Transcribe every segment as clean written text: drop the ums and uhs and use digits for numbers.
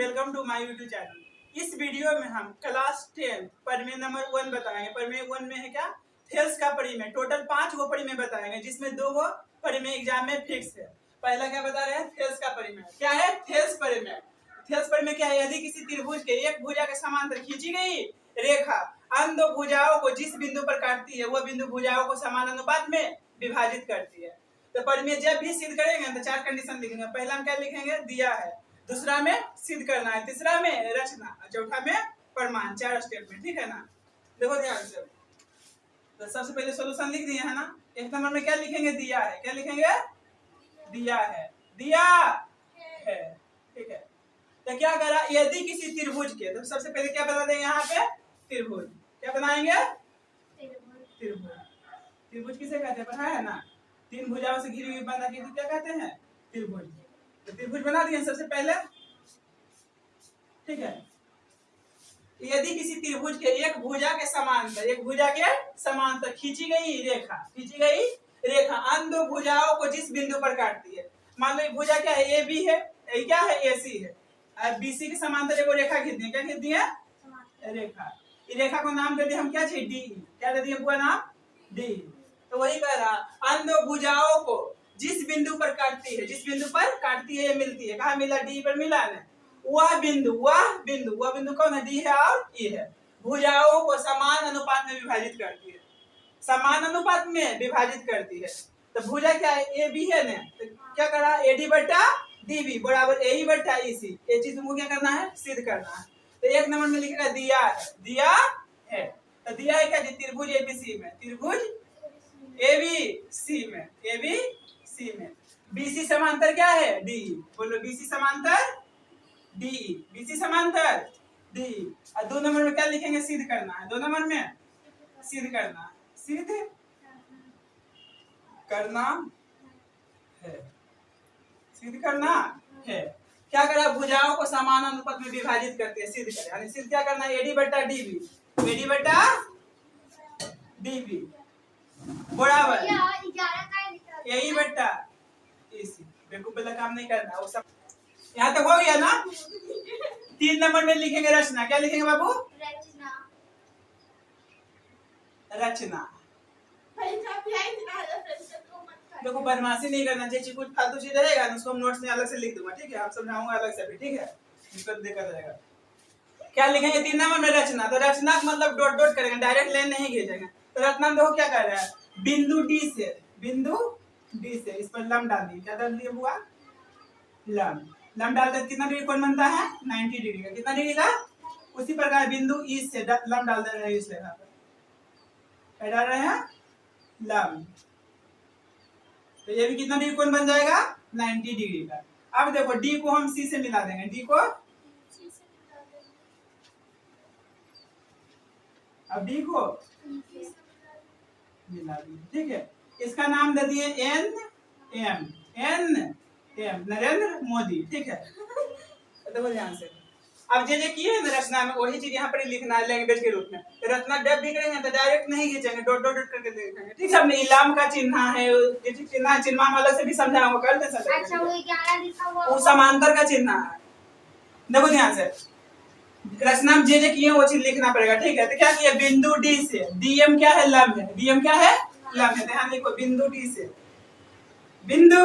Welcome to my YouTube channel. इस video में हम क्लास 10 परिमेय नंबर 1 बताएंगे। परिमेय 1 में है क्या, थेल्स का परिमेय। टोटल 5 गो परिमेय बताएंगे, जिसमें 2 गो परिमेय एग्जाम में फिक्स है। पहला क्या बता रहे हैं, थेल्स का परिमेय। क्या है थेल्स परिमेय? थेल्स परिमेय क्या है? यदि किसी त्रिभुज के एक भुजा के समांतर खींची गई रेखा अन्य दो भुजाओं को जिस बिंदु पर काटती है, वह बिंदु भुजाओं को समान अनुपात में विभाजित करती है। तो परिमेय जब भी सिद्ध करेंगे तो 4 कंडीशन लिखेंगे। पहला में क्या लिखेंगे, दिया है। दूसरा में सिद्ध करना है। तीसरा में रचना। चौथा में प्रमाण। 4 स्टेप में, ठीक है ना। देखो ध्यान से, तो सबसे पहले सॉल्यूशन लिख दिए है ना। एक नंबर में क्या लिखेंगे, दिया है। क्या लिखेंगे, दिया है, दिया है, ठीक है। तो क्या करा, यदि किसी त्रिभुज के, तो सबसे पहले क्या बता देंगे यहाँ पे, त्रिभुज। क्या बनाएंगे, त्रिभुज। त्रिभुज किसे कहते हैं, पता है ना। 3 भुजाओं से घिरी हुई बंधाकृति क्या कहते हैं, त्रिभुज। तो त्रिभुज बना दिए सबसे पहले, ठीक है। यदि किसी त्रिभुज के एक भुजा के समांतर खींची गई रेखा अन्य दो भुजाओं को जिस बिंदु पर काटती है। मान लो भुजा क्या है, ए बी है, क्या है, ए सी है। और बी सी के समांतर एक रेखा खींच दी। क्या खींच दी है, रेखा। इस रेखा को नाम दे दिए हम, क्या चाहिए, डी। क्या दे दिए पूरा नाम, डी। तो वही कह रहा, अन्य दो भुजाओं को जिस बिंदु पर काटती है, ये मिलती है। कहाँ मिला, डी पर मिला ना। वह बिंदु कौन है, डी है और ई है। भुजाओं को समान अनुपात में विभाजित करती है। समान अनुपात में विभाजित करती है। तो भुजा क्या है, ए बी है ना। तो क्या करा, एडी बटा डी बी बराबर ए बटा ई सी। ये चीज तुमको क्या करना है, सिद्ध करना है। तो एक नंबर में लिखेगा दिया है। तो दिया है क्या, त्रिभुज एबीसी में, त्रिभुज एबीसी में बीसी समांतर क्या है, डी। बोलो बीसी समांतर डी, बीसी समांतर डी। और 2 नंबर में क्या लिखेंगे, सिद्ध करना है। 2 नंबर में सिद्ध करना है। क्या करा, भुजाओं को समान अनुपात में विभाजित करते हैं, सिद्ध करें। यानी सिद्ध क्या करना है, एडी बटा डीबी बराबर यही बटा इसी। बेवकूफ वाला काम नहीं करना, वो सब यहाँ तक हो गया ना। 3 नंबर में लिखेंगे रचना। क्या लिखेंगे बाबू, रचना। देखो बदमाशी नहीं करना चाहिए, कुछ फालतू चीज रहेगा ना उसको हम नोट्स में अलग से लिख दूंगा, ठीक है। आप समझाऊंगा अलग से भी, ठीक है। इसको देखा जाएगा। क्या लिखेंगे 3 नंबर में, रचना। तो रचना का मतलब डॉट डॉट करेंगे, डायरेक्ट लाइन नहीं खींचेंगे। तो रचना में देखो क्या कर रहा है, बिंदु डी से इस पर लंब डाल दिए। क्या डाल दिए बुआ, लंब डालते कितना डिग्री कोण बनता है, 90 डिग्री का। कितना डिग्री का, उसी प्रकार बिंदु ई से लंब डाल दे रहे हैं। इस रेखा पर क्या डाल रहे हैं, लंब। तो ये भी कितना डिग्री कोण बन जाएगा, 90 डिग्री का। अब देखो डी को हम सी से मिला देंगे, डी को अब डी को मिला दिए, ठीक है। इसका नाम दे दिए एन एम नरेंद्र मोदी, ठीक है। देखो ध्यान से, अब जे किए हैं रचना में वही चीज यहाँ पर लिखना है लैंग्वेज के रूप में। तो रचना जब भी करेंगे तो डायरेक्ट नहीं खींचेंगे, डॉट डॉट करके लिखेंगे, ठीक है। हमने इलाम का चिन्ह है, चिन्ह हम अलग से भी समझाऊंगा, कर दे सकते। अच्छा, वो 11 लिखा हुआ वो समांतर का चिन्ह है। देखो ध्यान से, रचना में जे किए वो चीज लिखना पड़ेगा, ठीक है। तो क्या किया, बिंदु डी से, डीएम क्या है, लंब है। डीएम क्या है, लंब है। ध्यान लिखो, बिंदु डी से डीएम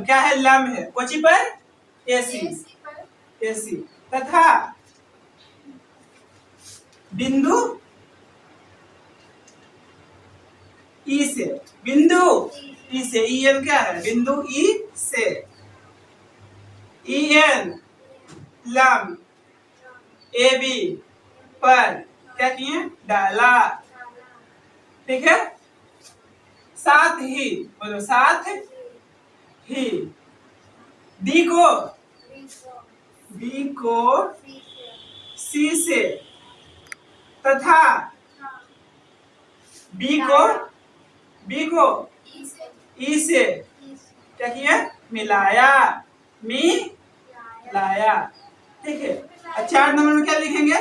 क्या है, लंब है। कोची पर, एसी तथा बिंदु ई से, ईएन क्या है, बिंदु ई से ईएन लंब एबी पर क्या किए, डाला, ठीक है। साथ ही बी को सी से तथा बी को ई से क्या किया, मिलाया, ठीक है। 4 नंबर में क्या लिखेंगे,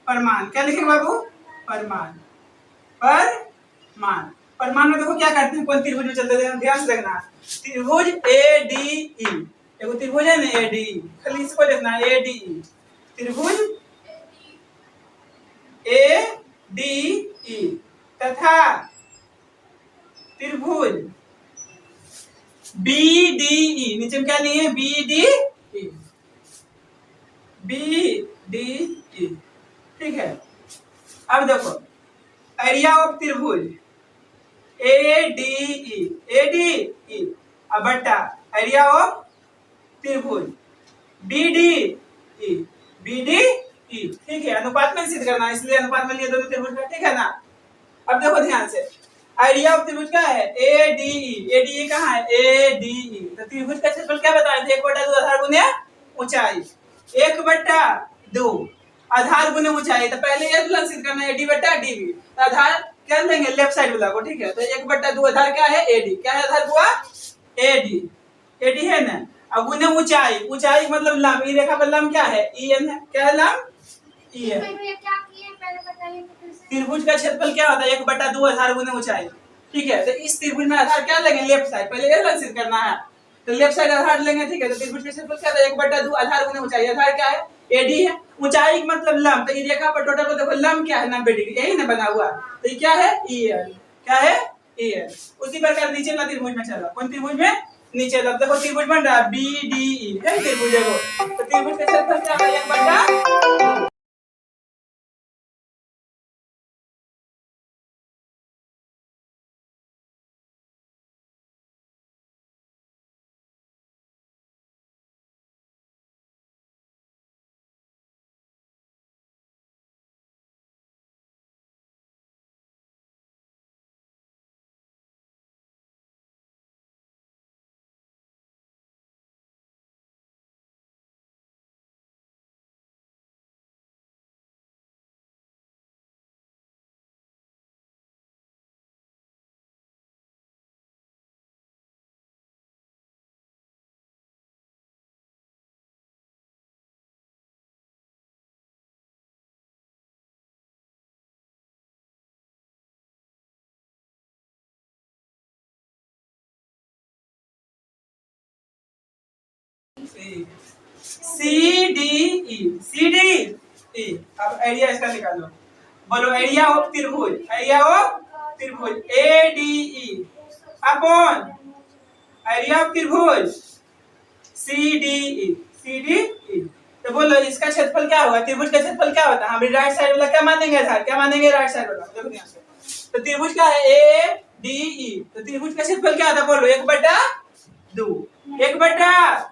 प्रमाण। क्या लिखेंगे बाबू, प्रमाण। परिमाण में देखो क्या करते हैं, कौन त्रिभुज में चलते हैं, ध्यान से देखना। त्रिभुज ADE, देखो त्रिभुज है ना ADE, खाली इसको देखना ADE, त्रिभुज ADE तथा त्रिभुज BDE, नीचे में क्या लिए BDE, BDE, ठीक है। अब देखो एरिया ऑफ त्रिभुज ADE अब बट्टा एरिया ऑफ त्रिभुज BDE, ठीक है। अनुपात में सिद्ध करना है, इसलिए अनुपात में लिए दोनों त्रिभुज का, ठीक है ना। अब देखो ध्यान से, एरिया ऑफ त्रिभुज क्या है ADE कहाँ है ADE, तो त्रिभुज का क्षेत्रफल क्या बताया थे, 1/2 आधार गुने ऊंचाई, 1/2 आधार गुने ऊंचाई, तो पहले ये तुलना सिद्ध करना है AD/DB, तो आधार क्या लेंगे लेफ्ट साइड वाला को, ठीक है। तो 1/2 आधार क्या है AD, क्या है आधार हुआ AD है ना। अब गुने ऊंचाई, ऊंचाई मतलब लंब, ये रेखा पर लंब क्या है EN है, क्या है लंब EN। त्रिभुज का क्षेत्रफल क्या होता है 1/2 आधार गुने ऊंचाई, ठीक है। तो इस त्रिभुज में आधार क्या लेंगे लेफ्ट साइड, पहले ये तुलना सिद्ध करना है, तो लेफ्ट साइड आधार लेंगे, ठीक है। तो त्रिभुज का क्षेत्रफल क्या था 1/2 आधार गुने ऊंचाई, आधार क्या है AD है, ऊंचाई मतलब लंब, तो ये रेखा पर टोटल को देखो लंब क्या है 90 डिग्री, यही ना बना हुआ, तो ये क्या है EN, क्या है EN। उसी प्रकार नीचे वाला त्रिभुज में चला, कौन त्रिभुज में नीचे वाला, देखो त्रिभुज बन रहा है BDE है त्रिभुज, देखो तो त्रिभुज का क्षेत्रफल क्या है 1/2। CDE, अब एरिया इसका निकालो, बोलो एरिया ऑफ त्रिभुज, एरिया ऑफ त्रिभुज ADE अपॉन एरिया ऑफ त्रिभुज CDE, तो बोलो इसका क्षेत्रफल क्या होगा, त्रिभुज का क्षेत्रफल क्या होता है, हम राइट साइड वाला क्या मानेंगे आधार, क्या मानेंगे राइट साइड वाला, देखो ध्यान से। तो त्रिभुज क्या है ADE, तो त्रिभुज का क्षेत्रफल क्या था बोलो 1/2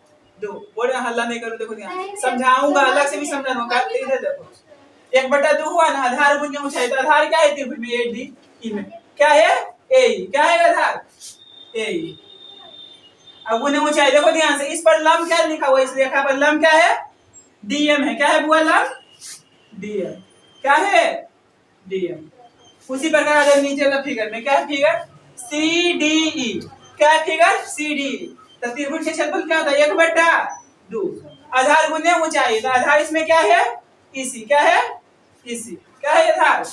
बोले हल्ला नहीं करो, देखो ध्यान समझाऊंगा, अलग से भी समझाऊंगा, इधर देखो 1/2 हुआ ना, आधार गुने ऊंचाई, तो आधार क्या है त्रिभुज में ADE में क्या है AE, क्या है आधार AE। अब गुने ऊंचाई देखो ध्यान से, इस पर लंब क्या लिखा हुआ है, इस रेखा पर लंब क्या है DM है, क्या है बुआ लंब DM, क्या है DM। उसी प्रकार अगर नीचे वाला फिगर में क्या है फिगर CDE, क्या है फिगर CDE, तो त्रिभुज के क्षेत्रफल क्या होता है 1/2 आधार गुने ऊंचाई, तो आधार इसमें क्या है EC, क्या है EC, क्या है आधार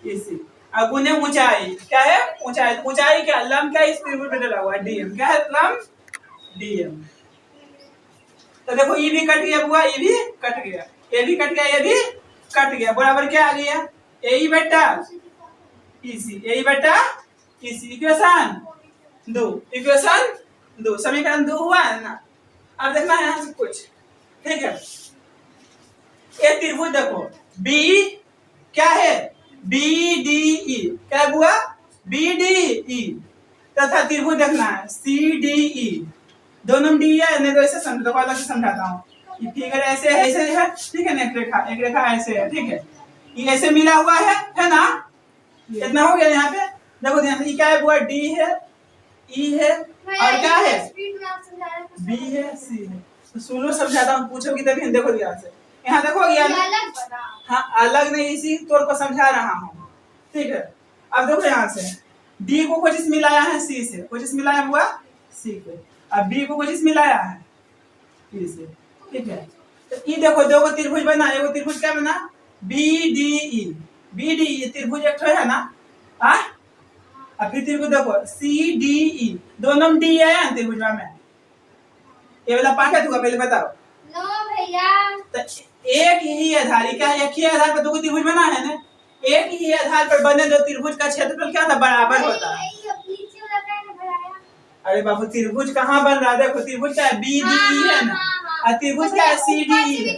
EC, अब गुने ऊंचाई क्या है ऊंचाई, ऊंचाई क्या लंब क्या इस त्रिभुज में डला हुआ है DM, क्या है लंब DM। तो देखो ये भी कट गया बुआ, ये भी कट गया, ये भी कट गया, ये भी कट गया, बराबर क्या आ गया AE बट्टा EC, AE बट्टा EC, इक्वेशन 2 समीकरण 2 हुआ है ना। अब देखना है यहाँ से कुछ, ठीक है। ये त्रिभुज देखो B क्या है BDE, क्या है बुआ BDE, तथा त्रिभुज देखना है CDE, दोनों में D है, नहीं तो ऐसे समझो, तो अलग से समझाता हूँ। ये फिगर ऐसे है, ठीक है ना, एक रेखा ऐसे है, ठीक है, ये ऐसे मिला हुआ है ना, इतना हो गया यहाँ पे। देखो ध्यान से क्या है बुआ D है E है और क्या है B है C है, तो सुनो समझाता हूँ, पूछोगी तभी। देखो ध्यान से यहाँ देखो ये हाँ अलग नहीं, इसी तौर पर समझा रहा हूँ, ठीक है। अब देखो यहाँ से D को कुछ मिलाया है C से, कुछ मिलाया हुआ C को, अब B को कुछ मिलाया है E से, ठीक है। तो ये देखो दो त्रिभुज बना, एगो त्रिभुज क्या बना BDE त्रिभुज एक है ना, अब फिर त्रिभुज देखो CDE, दोनों में डी आया ना त्रिभुज में, ये वाला पाका तुका पहले बताओ। नो भैया, तो एक ही आधार, क्या एक ही आधार पर दो त्रिभुज बना है ना, एक ही आधार पर बने दो त्रिभुज का क्षेत्रफल क्या था, बराबर होता है। नीचे वाला का है भराया। अरे बाबू त्रिभुज कहाँ बन रहा है, देखो त्रिभुज का BDE है ना, और त्रिभुज का CDE है।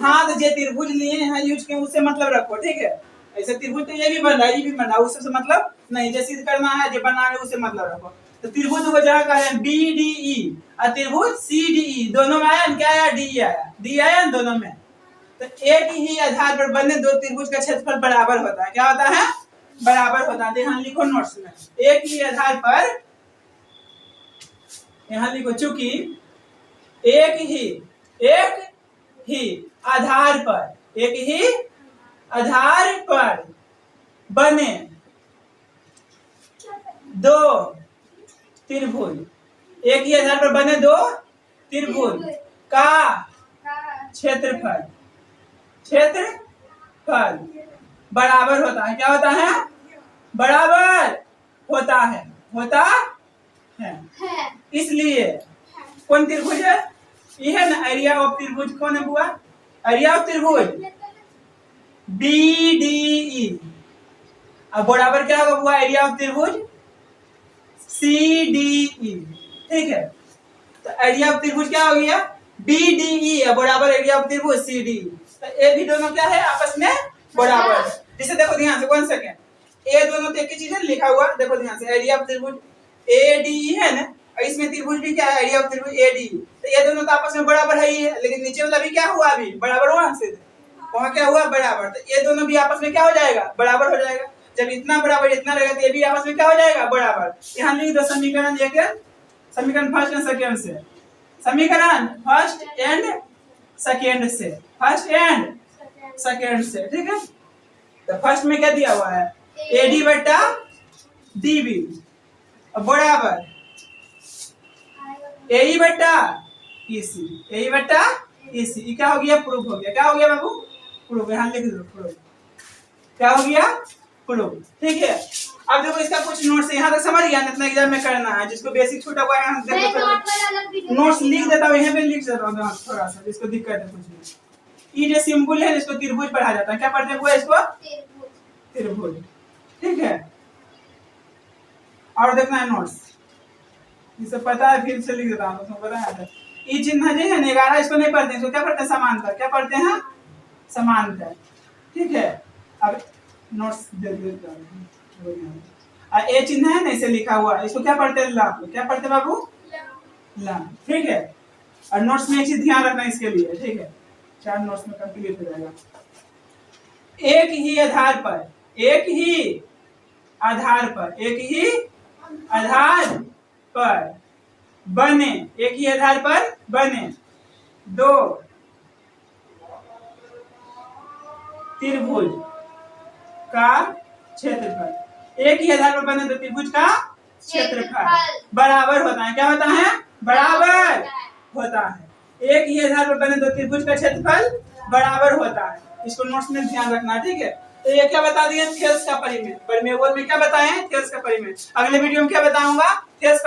हाँ तो जे त्रिभुज लिए हैं यूज के उससे मतलब रखो, ठीक है। ऐसे त्रिभुज तो ये भी बन रहा है, ये भी बन रहा है, उससे मतलब नहीं, जैसे करना है जो बना है उससे मतलब रखो। तो त्रिभुज को जहाँ कहा है BDE और त्रिभुज CDE, दोनों में आया क्या आया, डी आया, डी आया दोनों में। तो एक ही आधार पर बने दो त्रिभुज का क्षेत्रफल बराबर होता है, क्या होता है, बराबर होता है। यहाँ लिखो नोट्स में, एक ही आधार पर, यहाँ लिखो चूंकि एक ही आधार पर, एक ही आधार पर बने दो त्रिभुज, एक ही आधार पर बने दो त्रिभुज का क्षेत्रफल बराबर होता है, क्या होता है, बराबर होता है। इसलिए कौन त्रिभुज है, ये है ना एरिया ऑफ त्रिभुज, कौन है बुआ, एरिया ऑफ त्रिभुज BDE। अब बराबर क्या होगा बुआ, एरिया ऑफ त्रिभुज CDE, ठीक है। तो एरिया ऑफ त्रिभुज क्या हो गया, BDE है बराबर एरिया ऑफ त्रिभुज CDE। तो ये भी दोनों क्या है, आपस में बराबर है। जैसे देखो ध्यान से, 1 सेकेंड, ये दोनों तो एक ही चीज है लिखा हुआ, देखो ध्यान से, एरिया ऑफ त्रिभुज ADE है ना, इसमें त्रिभुज भी क्या है, एरिया ऑफ त्रिभुज ADE। तो ये दोनों तो आपस में बराबर है ही है, लेकिन नीचे वाला भी क्या हुआ, अभी बराबर हुआ से वहां क्या हुआ, बराबर। तो ये दोनों भी आपस में क्या हो जाएगा, बराबर हो जाएगा। जब इतना बराबर इतना रहेगा तो ये भी आपस में क्या हो जाएगा, बराबर। यहाँ लिख दो समीकरण, समीकरण फर्स्ट एंड सेकेंड से, समीकरण फर्स्ट एंड सेकेंड से, ठीक है। तो फर्स्ट में क्या दिया हुआ है, AD बटा DB बराबर AE बटा EC, क्या हो गया, प्रूफ हो गया, क्या हो गया बाबू, प्रूफ। यहाँ लिख दो प्रूफ, क्या हो गया, प्रूफ, ठीक है। अब देखो इसका कुछ नोट्स यहाँ तक समझ गया, इतना एग्जाम में करना है, जिसको बेसिक छूटा हुआ है नोट्स लिख देता हूँ, यहाँ पे लिख देता हूँ थोड़ा सा, जिसको दिक्कत है कुछ नहीं। ये जो सिंबल है इसको त्रिभुज पढ़ा जाता है, क्या पढ़ते हैं इसको, त्रिभुज, ठीक है। और देखना है नोट्स, जिसे पता है फिर से लिख देता हूँ, उसमें पता है। ये चिन्ह जो है 11, इसको नहीं पढ़ते हैं, इसको क्या पढ़ते हैं, समांतर, क्या पढ़ते हैं, समांतर, ठीक है। अब नोट्स दे देता हूँ, ये चिन्ह है ना इसे लिखा हुआ, इसको क्या पढ़ते हैं, लंब, क्या पढ़ते हैं बाबू, लंब, ठीक है। और नोट्स में एक चीज ध्यान रखना इसके लिए, ठीक है, 4 नोट्स में कंप्लीट हो जाएगा। एक ही आधार पर बने दो त्रिभुज का क्षेत्रफल, एक ही आधार पर बने दो त्रिभुज का क्षेत्रफल बराबर होता है, क्या होता है, बराबर होता है। एक ही आधार पर बने दो त्रिभुज का क्षेत्रफल बराबर होता है, इसको नोट्स में ध्यान रखना, ठीक है। तो ये क्या बता दिए, थेल्स का परिमेय, परिमेय में क्या बताए हैं, थेल्स का परिमेय। अगले वीडियो में क्या बताऊंगा, थेल्स